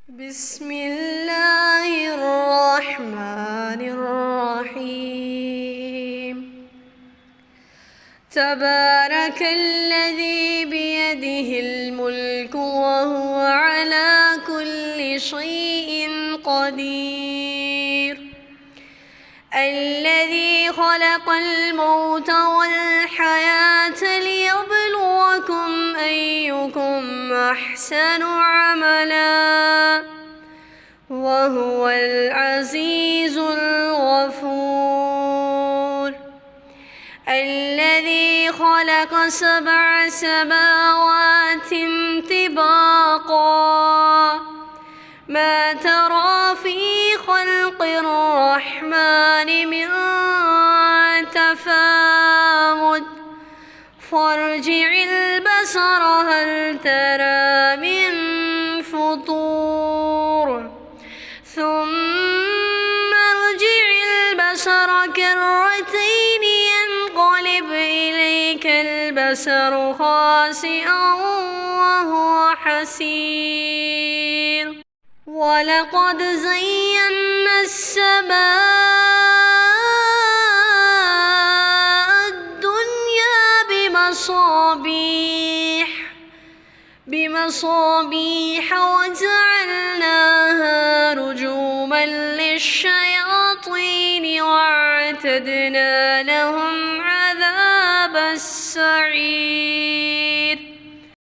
بسم الله الرحمن الرحيم. تبارك الذي بيده الملك وهو على كل شيء قدير. الذي خلق الموت والحياة ليبلوكم أيكم أحسن عملا وهو العزيز الغفور. الذي خلق 7 سماوات طباقا ما ترى في خلق الرحمن من تفاوت فارجع البصر هل ترى من فطور ثم ارجع البصر كرتين ينقلب إليك البصر خاسئا وهو حسير. ولقد زينا السماء الدنيا بمصابيح وجعلناها رجوما للشياطين وأعتدنا لهم